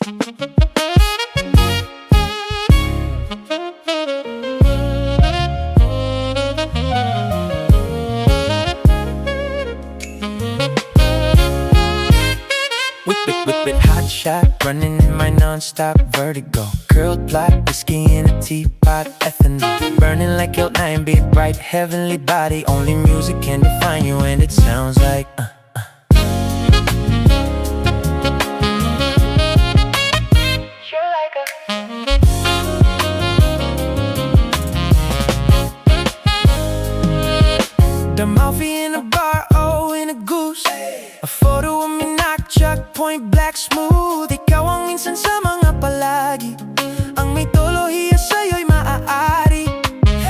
Whip, hot shot, running in my non-stop vertigo. Curled plot, whiskey in a teapot, ethanol burning like your 9-bit bright heavenly body. Only music can define you, and it sounds like the Malfi in a bar, oh, in a goose. A photo of me knock-chuck, point black smooth. Ikaw ang minsan sa mga palagi, ang may tolohiya sa'yo'y maaari.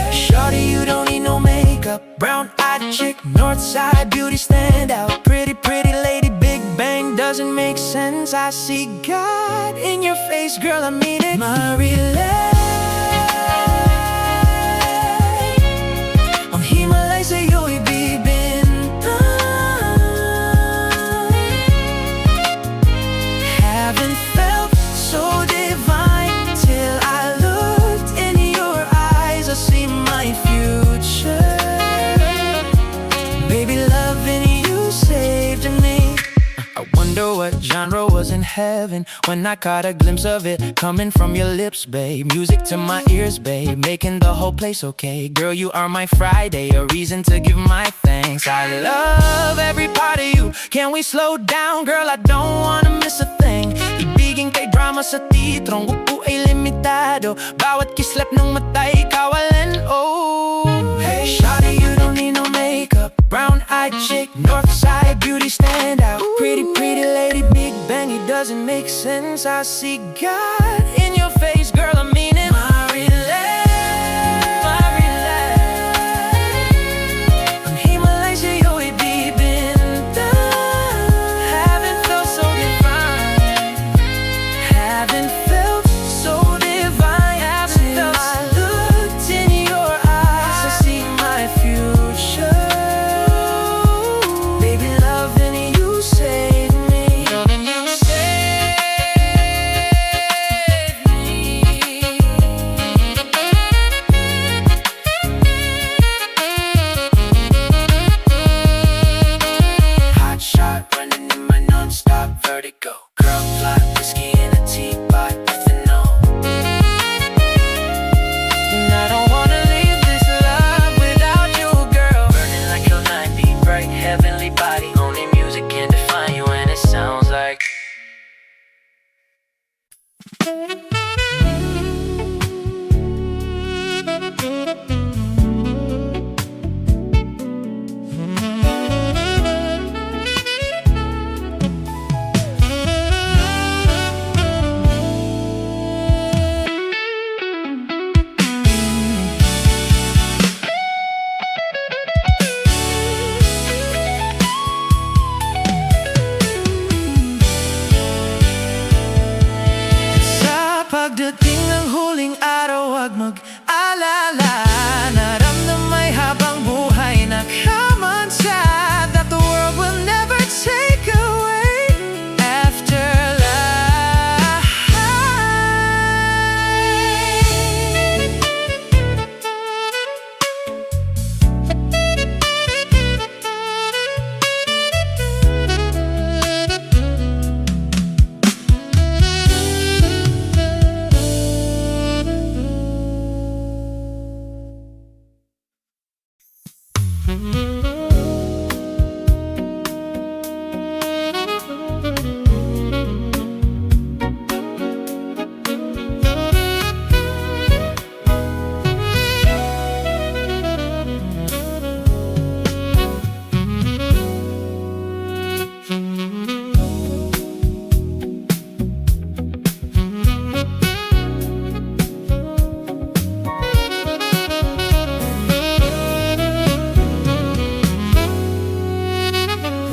Shawty, you don't need no makeup. Brown-eyed chick, Northside beauty stand out. Pretty, pretty lady, Big Bang doesn't make sense. I see God in your face, girl, I mean it. Marilyn, ang Himalay sa'yo'y bibintang. Haven't felt so divine till I looked in your eyes. I see my future. Baby, loving you saved me. I wonder what genre was in heaven when I caught a glimpse of it coming from your lips, babe. Music to my ears, babe, making the whole place okay. Girl, you are my Friday, a reason to give my thanks. I love every part of you. Can we slow down, girl? I don't wanna miss a thing. Ibigin kay drama sa titrong, upo ay limitado. Bawat kislap ng mata'y kawalan, oh. Hey, shawty, you don't need no makeup. Brown-eyed chick, Northside beauty stand out. Pretty, pretty lady, Big Bang, it doesn't make sense. I see God in your face, girl, I mean it. Marilyn, ang Himalay sa'yo'y bibintang. Haven't felt so divine. Haven't felt so divine. Haven't felt I looked in your eyes. I see my future. Baby, loving you saved me. Loving you saved me. Hot shot, running in my non-stop vertigo. Girl, fly, whiskey in a teapot, ethanol. And I don't wanna leave this love without you, girl. Burning like your 9-beat bright heavenly body. Only music can define you, and it sounds like sa pagdating ng huling araw, wag mag-alala. Naramdamay habang buhay na come on, sad that the world will never take away after life.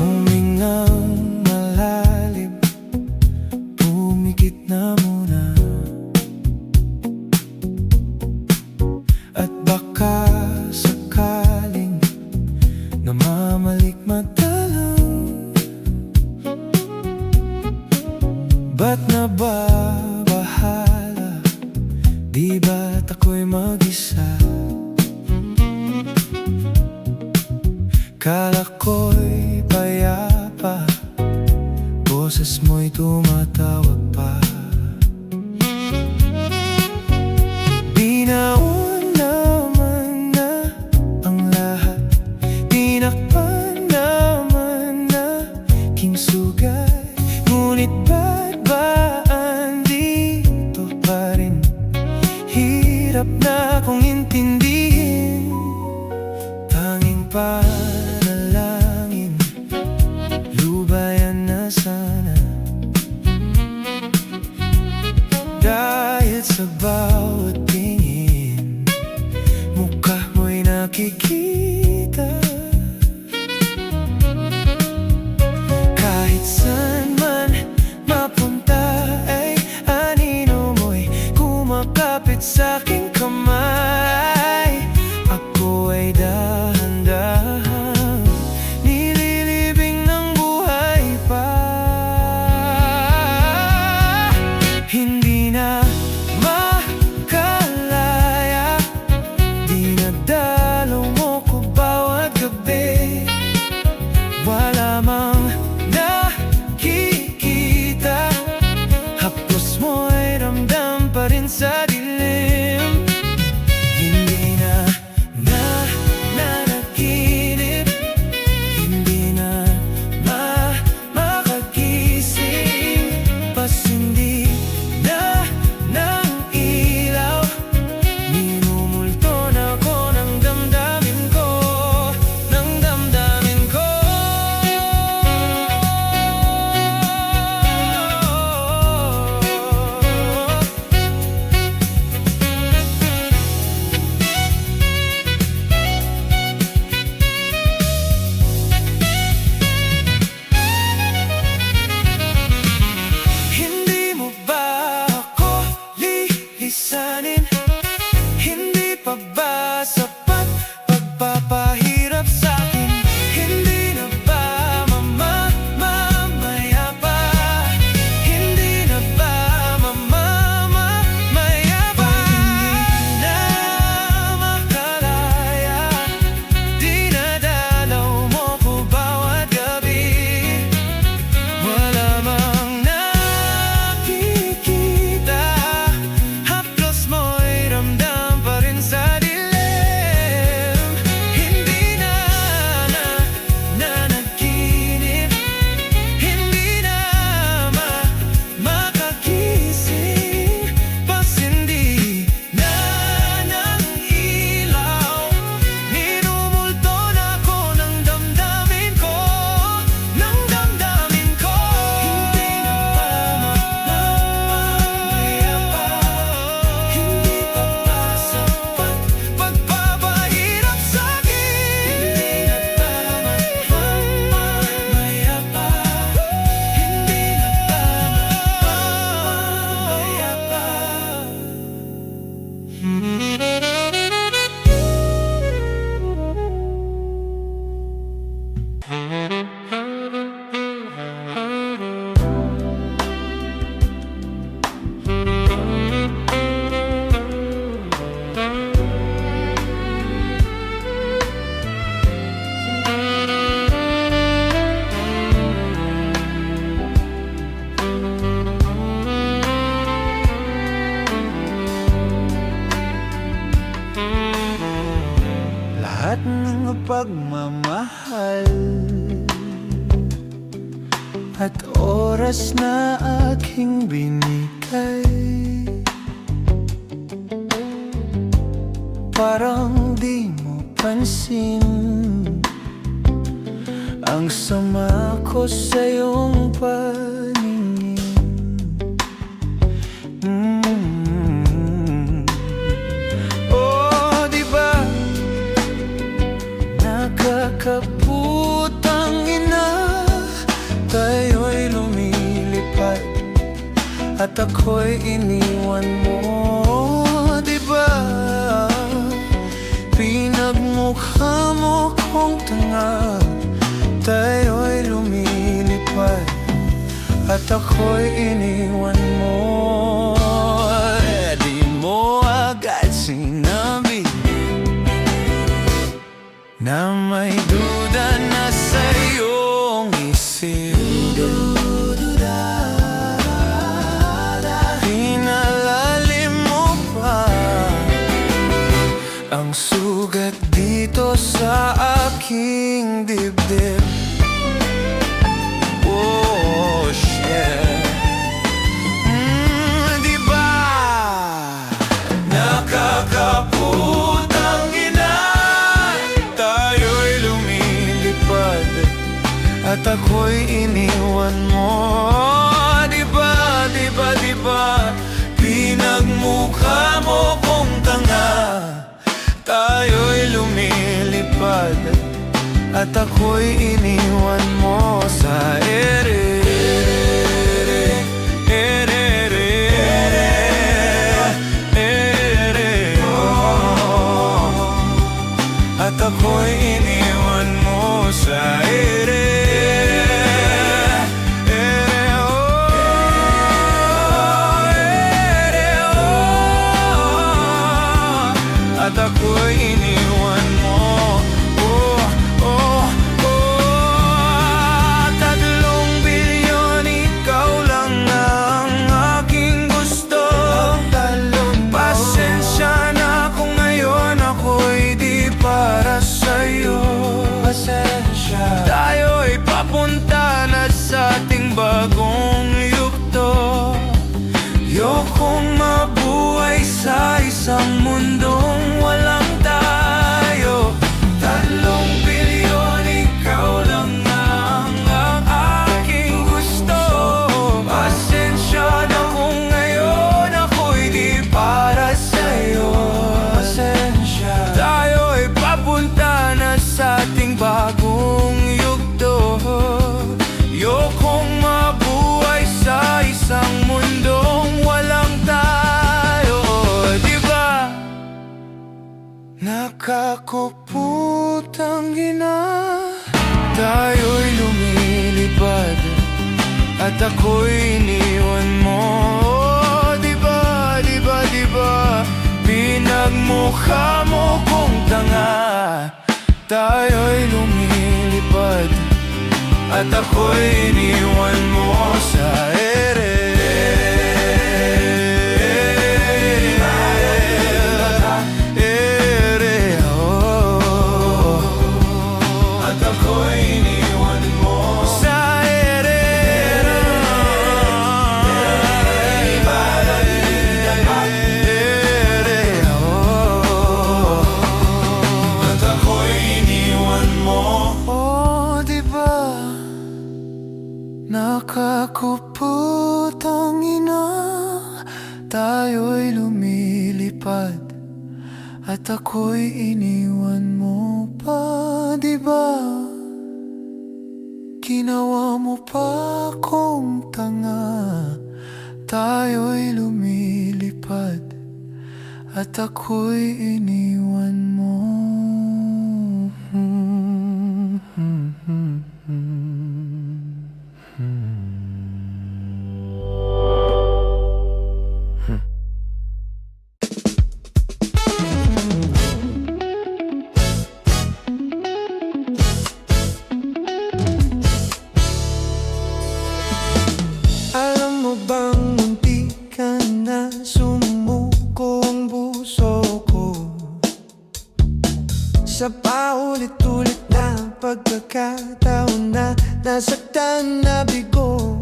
Humingang malalim, pumikit na muna. At baka sakaling namamalik mata lang. Ba't na na ba bahala? Di ba't ako'y mag-isa? Kala ko'y payapa, boses mo'y tumatawag pa. Binaon naman na ang lahat, tinakpan naman na aking sugat. Ngunit ba't ba andito pa rin? Hirap na akong intindihin. Tanging panalangin, lubayan na sana. Dahil sa bawat tingin, mukha mo'y nakikita. Kahit saan man mapunta ay anino mo'y kumakapit sa'king kamay. Ako ay dahan-dahan nililibing ng buhay pa. Hindi na makalaya, dinadalaw mo ko bawat gabi. Wala mang nakikita, haplos mo'y ramdam pa rin sa dilim. Hindi na nanaginip, hindi na makagising. Pasindi na ng ilaw, minumulto na ko ng damdamin ko, ng damdamin ko. Hindi mo ba ako lilisanin? Hindi pa ba sapat pagpapahirap sa'kin? Hindi na ba mamamaya pa? Hindi na ba mamamaya pa? Hindi na makalaya, dinadalaw mo ko bawat gabi. Wala mang nakikita, haplos mo'y ramdam pa rin sa dilim. Hindi na nanaginip, hindi na makagising. Pasindi na ng ilaw, minumulto na ko ng damdamin ko, ng damdamin ko. Hindi na ba mamamaya pa? Hindi pa ba sapat pagpapahirap sa'kin? Hindi na ba mamamaya pa? Hindi na ba mamamaya pa? Lahat ng pagmamahal at oras na aking binigay, parang di mo pansin ang sama ko sa iyong paningin. Oh, di ba nakakaputang ina, tayo'y lumilipad at ako'y iniwan mo. Di ba pinagmukha mo kong tanga, tayo'y lumilipad at ako'y iniwan mo. Di mo agad sinabi na may duda na sa iyong isip. Pinalalim mo pa ang sugat dito sa aking dibdib. Oh, shit. Diba nakakaputang ina, tayo'y lumilipad at ako'y iniwan mo. Diba, diba, diba, pinagmukha mo kong tanga, tayo'y lumilipad at ako'y iniwan mo sa ere. At ako'y iniwan mo sa ere. At ako'y iniwan mo. Oh, oh, oh. 3 bilyon, ikaw lang ang aking gusto. Pasensya na kung ngayon ako'y di para sa'yo. Pasensya. Tayo'y papunta na sa ating bagong yugto. Yokong mabuhay sa isang mundong walang tayo. 3 bilyon, ikaw lang ang aking gusto. Pasensya na kung ngayon ako'y di para sa'yo. Pasensya. Tayo'y papunta na sa ating bagong yugto. Yokong mabuhay sa isang mundong walang tayo. Diba nakakuputang ina, tayo'y lumilipad at ako'y iniwan mo. Diba, diba, diba, pinagmukha mo kong tanga, tayo'y lumilipad at ako'y iniwan mo sa ere. At ako'y iniwan mo sa ere. At ako'y iniwan mo. Oh, diba nakakuputang ina, tayo'y lumilipad at ako'y iniwan mo pa. Diba ginawa mo pa akong tanga, tayo'y lumilipad at ako'y iniwan mo. Alam mo bang munti ka na sumuko ang puso ko sa paulit-ulit na pagkakataon na nasaktan na bigo.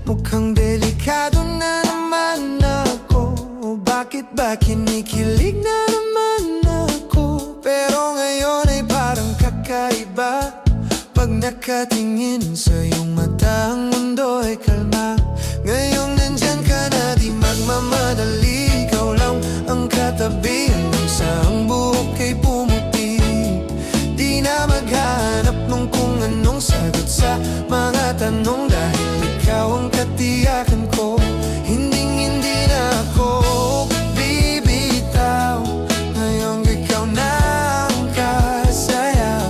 Mukhang delikado na naman ako. Bakit ba kinikilig na naman ako? Pero ngayon ay parang kakaiba. Pag nakatingin sa iyong mata, ang mundo ay kalma. Ngayong nandyan ka na, di magmamadali. Ikaw lang ang katabi hanggang sa ang buhok ay pumuti. Di na maghanap nung kung anong sagot sa mga tanong, dahil ikaw ang katiyakan ko. Hinding-hindi na ako bibitaw. Ngayong ikaw na ang kasaya.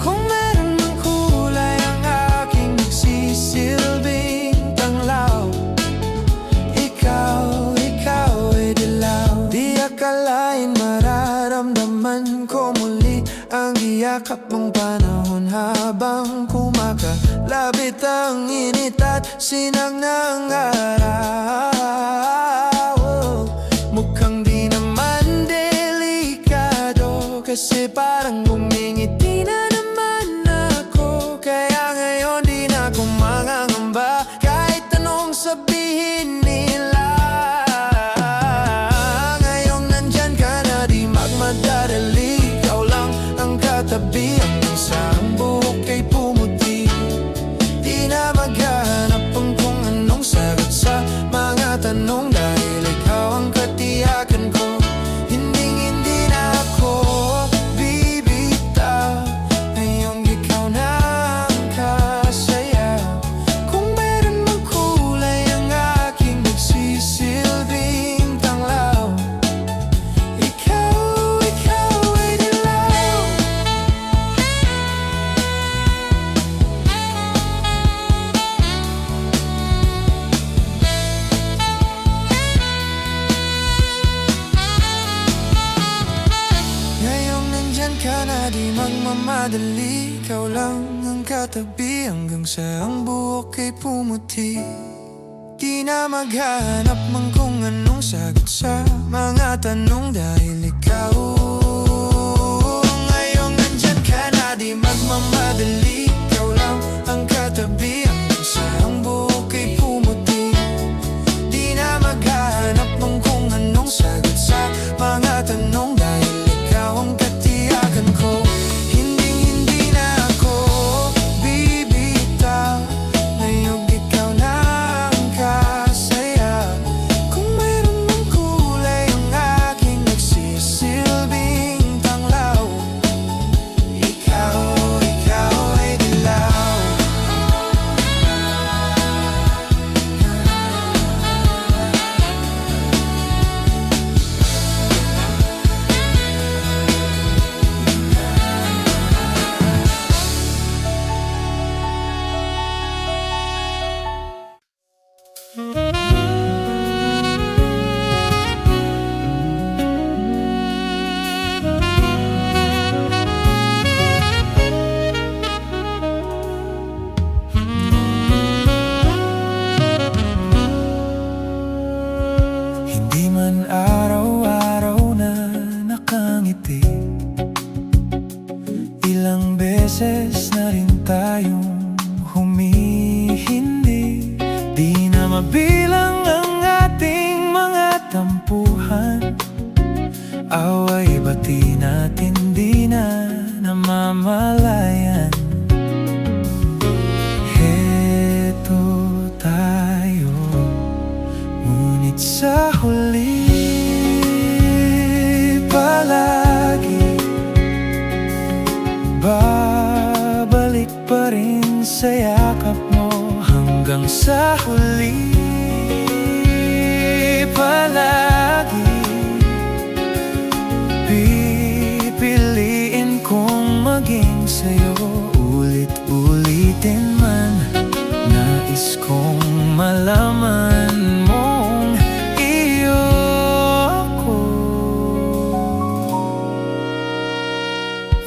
Kung meron ng kulay ang aking yakap mong panahon habang kumakalapit ang init at sinag ng araw. Mukhang di naman delikado kasi parang bumingiti na naman ako. Kaya ngayon di na ako mangangamba kahit anong sabihin nila. Ngayong nandyan ka na di magmadadali, ikaw lang ang katabi. Ang isang buhok ay pumuti, di na maghahanap ang kung anong sagot sa mga tanong, dahil ikaw ang katiyakan ko. Hindi na ako bibitaw, ngayong ikaw na ang kasaya. Kung meron mang kulay ang aking nagsisilbing tanglaw, ikaw ay dilaw. Ngayong nandyan ka na di magmamadali, ikaw lang ang katabi hanggang sa ang buhok ay pumuti. Di na maghahanap man kung anong sagot sa mga tanong, dahil ikaw. Ngayong nandyan ka na di magmamadali, ikaw lang ang katabi hanggang sa ang buhok ay pumuti. Di na maghahanap man kung anong sagot sa mga tanong, dahil ikaw ang katiyakan ko. Hindi na ako bibitaw, ngayong ikaw na ang kasaya. Kung mayroon mang kulay ang aking nagsisilbing tanglaw, ikaw ay dilaw. Hindi man araw-araw na nakangiti, ilang beses na rin tayong humihindi. Di na mabilang ang ating mga tampuhan, away bati natin di na namamalayan. Heto tayo, ngunit sa huli palagi babalik pa rin sa yakap mo. Hanggang sa huli palagi pipiliin kong maging sa'yo. Ulit-ulitin man, nais kong malaman mong iyo ako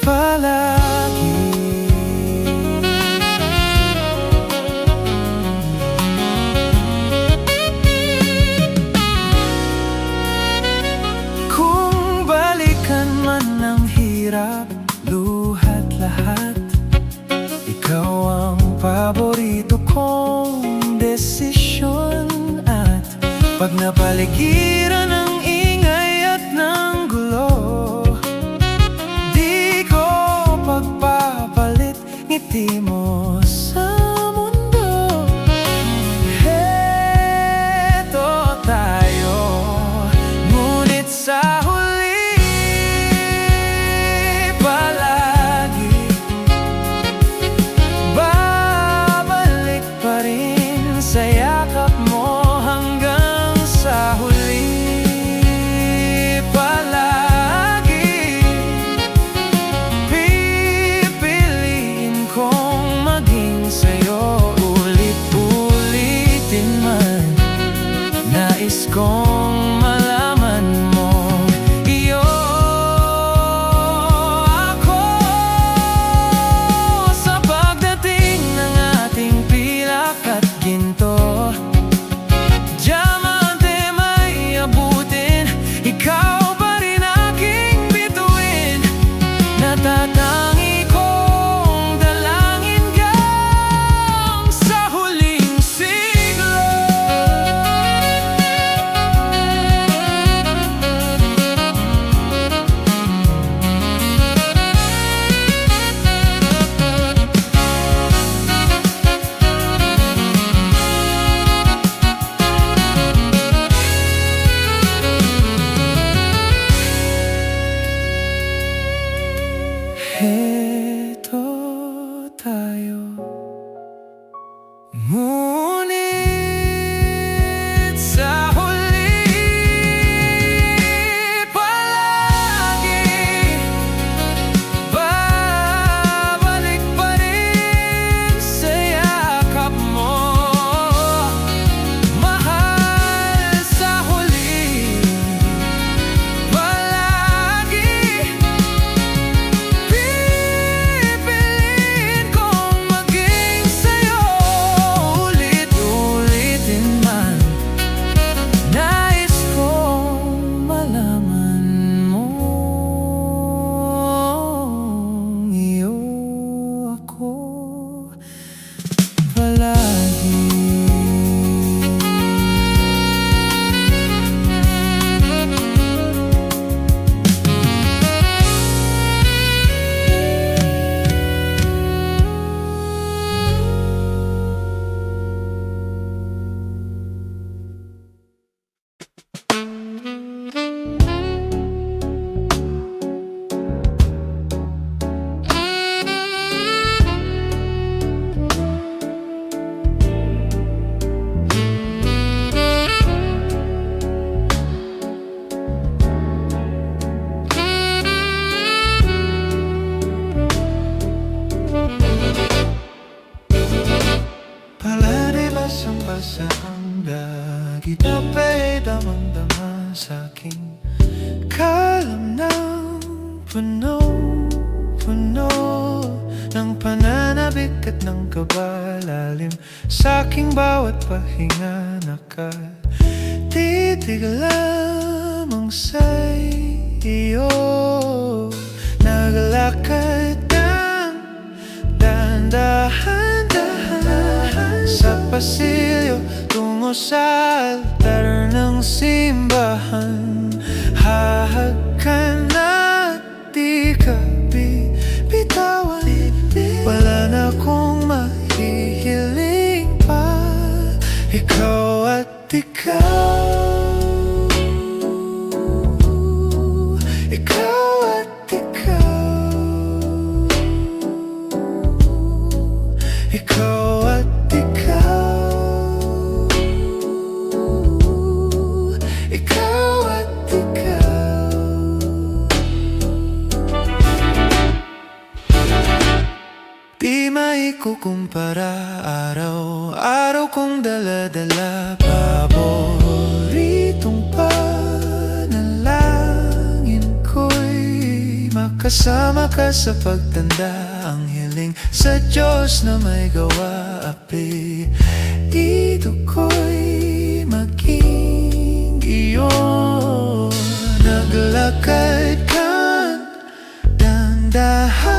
palagi. Kung balikan man ang hirap, luhat lahat, ikaw ang paborito kong desisyon. At pag napaligiran ng ingay at ng gulo, di ko pagpapalit ngiti mo sa mundo. Heto tayo, ngunit sa huli palagi babalik pa rin sa yakap mo. Hanggang sa huli palagi pipiliin kong maging sa'yo. Ulit-ulitin man, nais kong malaman mo iyo ako katabi, damang-dama sa'king kalamnang puno-puno ng pananabik at ng kabalalim. Sa'king bawat pahinga nakatitig lamang sa'yo. Naglalakad ng dahan-dahan sa pasilyo tungo sa altar ng simbahan. Hahag ka na't di ka bitawan. Wala na akong mahihiling pa. Ikaw at ikaw. Ikaw at ikaw. Ikaw at ikaw. Ikaw at ikaw. Di maikukumpara, araw-araw kong dala-dala. Paboritong panalangin ko'y makasama ka sa pagtanda. Ang hiling sa Diyos na may gawa, api dito ko'y maging iyo. Naglakad ka dahan-dahan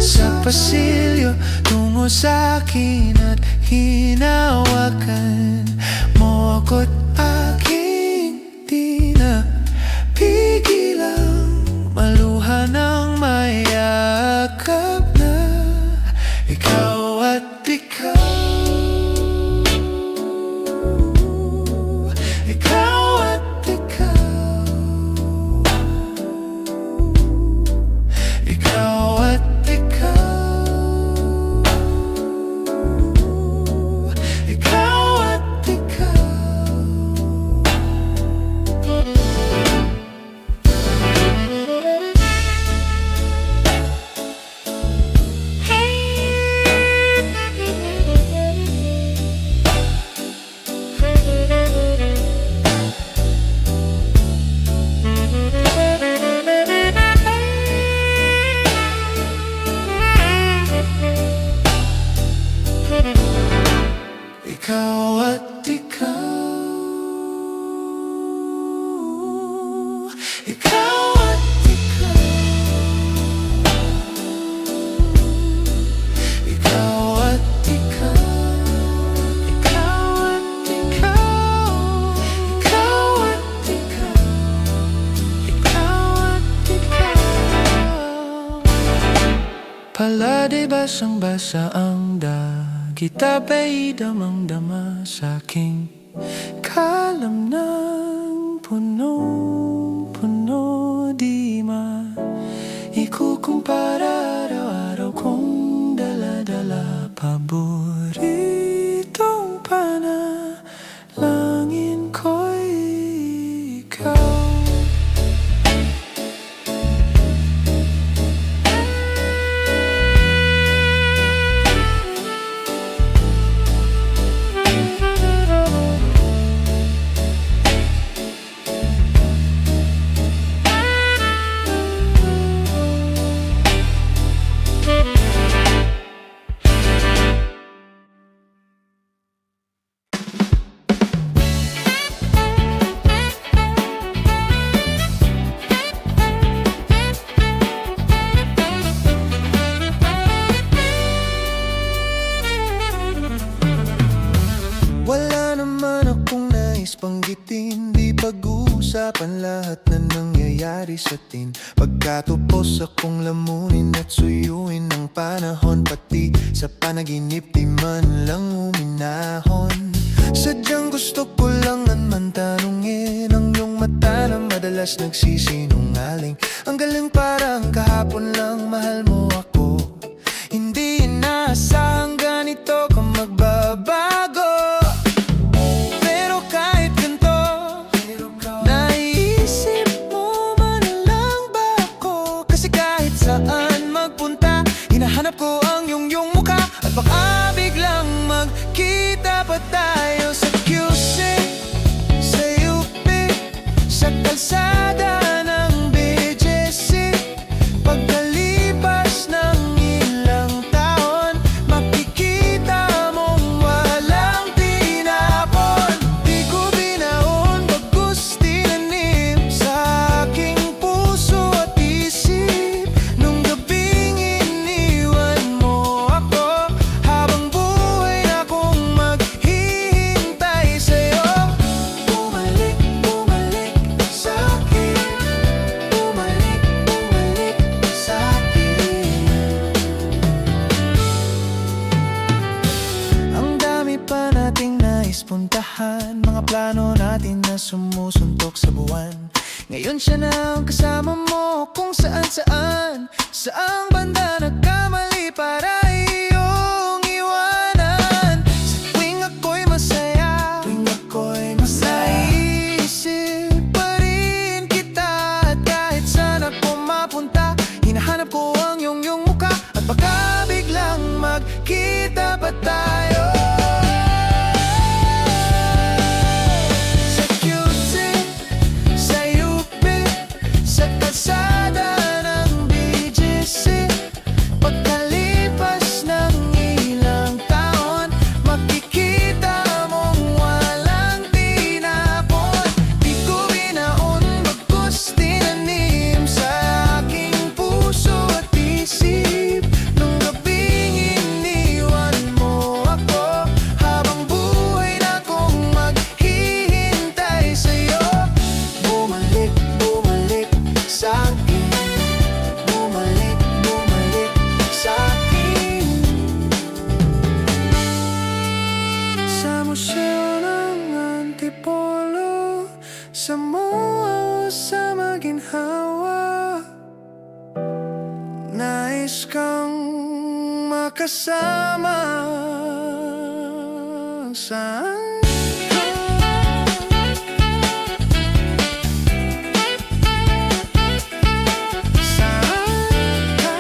sa pasilyo tungo sa'kin at hinawakan mo ako't aking di na pigilang maluha ng mayakap na ikaw at ikaw. Ikaw at ikaw. Ikaw at ikaw. Ikaw at ikaw. Ikaw at ikaw. Ikaw at ikaw. Ikaw at ikaw. Ikaw at ikaw. Ikaw at ikaw. Ikaw at ikaw. Pala'y basang-basa ang kita'y damang-dama sa'king kalamnang puno-puno. Di maikukumpara, araw-araw kong dala-dala. Paboritong panalangin ko'y ikaw. Wala naman akong nais panggitin, di pag-uusapan lahat na nangyayari sa atin. Pagkatapos akong lamunin at suyuin ng panahon, pati sa panaginip di man lang uminahon. Sadyang gusto ko lang naman tanungin ang iyong mata na madalas nagsisinungaling. Ang galing parang kahapon lang mahal mo ako. Hindi inaasahang ganito ka magbabago. Hinahanap ko ang iyong mukha at baka biglang magkita pa tayo sa QC. naman mga plano natin na sumusuntok sa buwan. Ngayon siya na ang kasama mo kung saan-saan. Saang banda nagkamali para iyong iwanan. Sa tuwing ako'y masaya, naiisip pa rin kita. At kahit saan ako mapunta, hinahanap ko ang iyong mukha. At baka biglang magkita pa tayo. Sa QC, sa UP, sa kalsada ng BGC. Pagkalipas ng ilang taon, makikita mong walang tinapon. Di ko binaon, bagkus tinanim sa aking puso at isip. Nung gabing iniwan mo ako, habang buhay na kong maghihintay sa'yo. Bumalik, bumalik sa'kin. Bumalik, bumalik sa'kin. Sa museo ng Antipolo, sa MOA o sa maginhawa, nais kang makasama. Saan ka? Saan ka?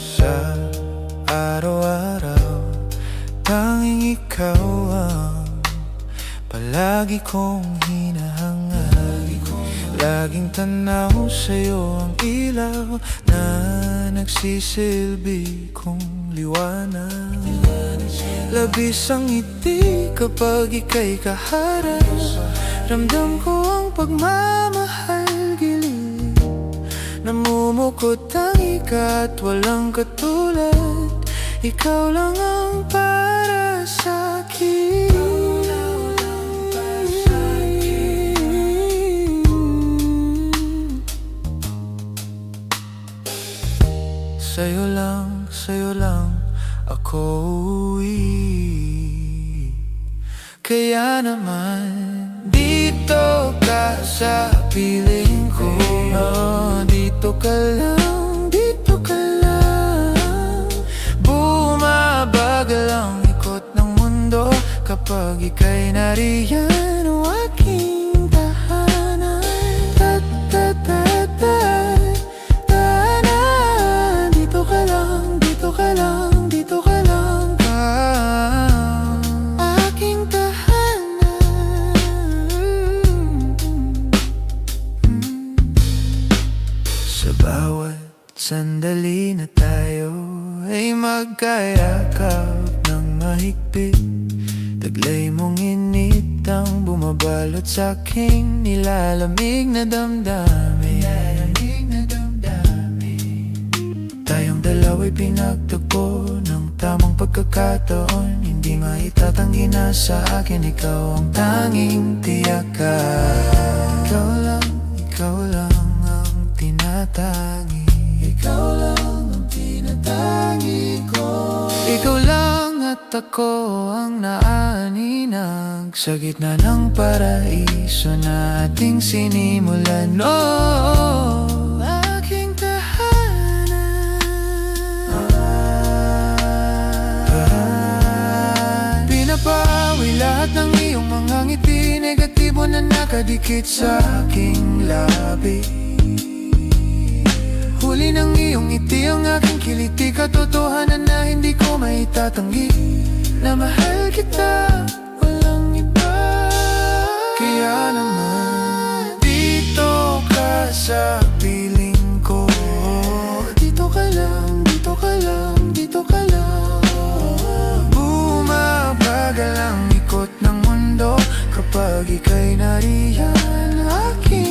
Sa araw-araw, tanging ikaw ang palagi kong hinahangad. Laging tanaw sa'yo ang ilaw na nagsisilbi kong liwanag. Labis ang ngiti kapag ika'y kaharap. Ramdam ko ang pagmamahal gilid. Namumukot ang ikat, walang katulad. Ikaw lang ang para sa'kin. Sa'yo lang ako uuwi. Kaya naman dito ka sa piling ko. Dito ka lang, dito ka lang. Bumabagal ang ikot ng mundo kapag ika'y nariyan. O aking tahanan. Dito ka lang, dito ka lang, dito ka lang. Aking tahanan. Sa bawat sandali na tayo ay magkayakap ng mahigpit. Taglay mong init ang bumabalot sa'king nilalamig na damdamin. Tayong dalawa'y pinagtagpo ng tamang pagkakataon. Hindi maitatanggi na sa akin, ikaw ang tanging tiyakan. Ikaw lang ang tinatangi. Ikaw lang ang tinatangi ko. Ikaw lang at ako ang naaninag sa gitna ng paraiso na ating sinimulan. Oh, aking tahanan. Pinapawi lahat ng iyong mga ngiti, negatibo na nakadikit sa aking labi. Huli ng iyong ngiti ang aking kiliti, katotohanan na hindi ko maitatanggi. Na mahal kita, walang iba. Kaya naman dito ka sa piling ko. Dito ka lang, dito ka lang, dito ka lang. Bumabagal ang ikot ng mundo kapag ika'y nariyan. Aking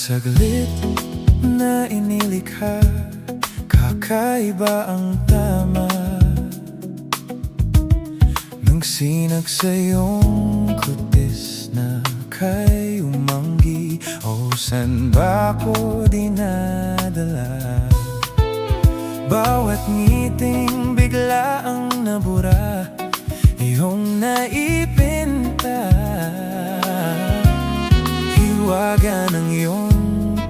saglit na inilikha, kakaiba ang tama nang sinag sa iyong kutis na kay umanggi. O san ba ko dinadala? Bawat ngiting bigla ang nabura, iyong naipinta. Hiwaga ng iyong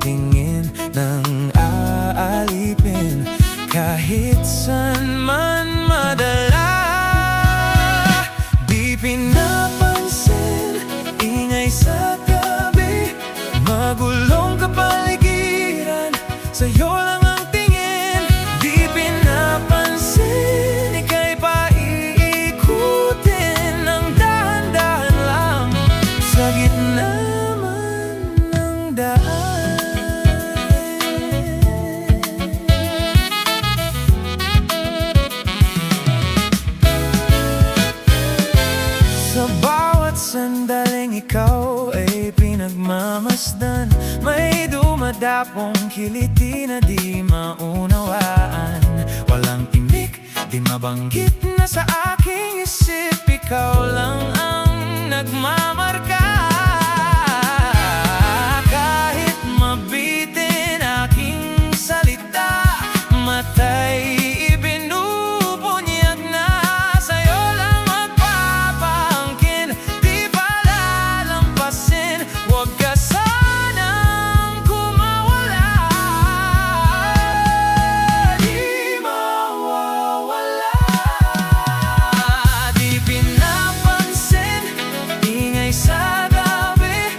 tingin nang aalipin, kahit san man madala. Di pinapansin, ingay sa tabi, magulong kapaligiran, sa'yo lang ang tingin. Di pinapansin, ika'y paiikutin ng dahan-dahan lang, sa gitna man ng daan. Sa bawat sandaling ikaw ay pinagmamasdan, may dumadapong kiliti na di maunawaan. Walang imik, di mabanggit na sa aking isip, ikaw lang ang nagmamarka. Kahit mabitin aking salita, matay ibinubunyag na, sa'yo lang magpapangkin, di palalampasin. Huwag ka sanang kumawala, di mawawala. Di pinapansin, ingay sa tabi,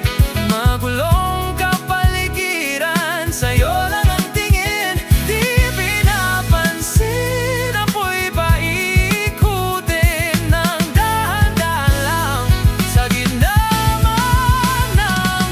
magulong kapaligiran, sa'yo lang ang tingin. Di pinapansin, apoy paikutin ng dahan-dahan lang, sa gitna man ng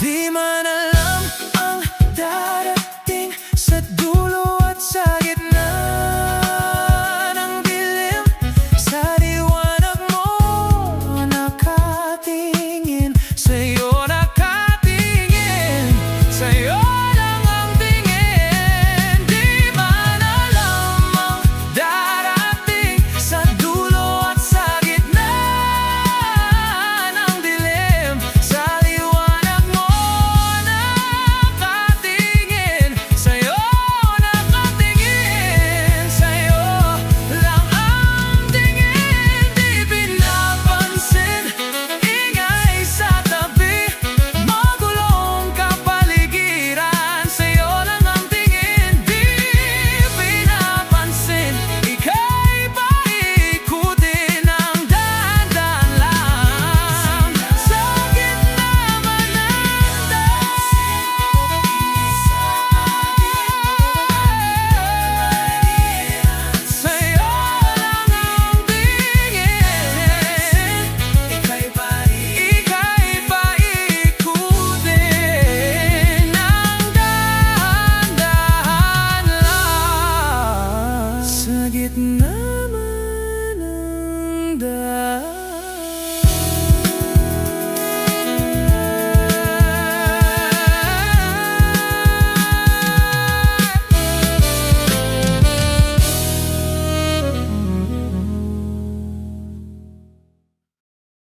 di man alam ang darating sa dulo at sa gitna ng dilim, sa liwanag mo nakatingin, sa'yo nakatingin, sa'yo lang ang tingin. Di man alam ang darating sa dulo at sa gitna ng dilim, sa liwanag mo nakatingin, sa'yo nakatingin, sa'yo lang ang tingin. Di pinapansin, ingay sa tabi, magulong kapaligiran, sa'yo lang ang tingin. Di pinapansin, ika'y paikutin ng dahan-dahan lang, sa gitna man ng daan. Sa'yo lang ang tingin, ika'y paikutin ng dahan-dahan lang, sa gitna man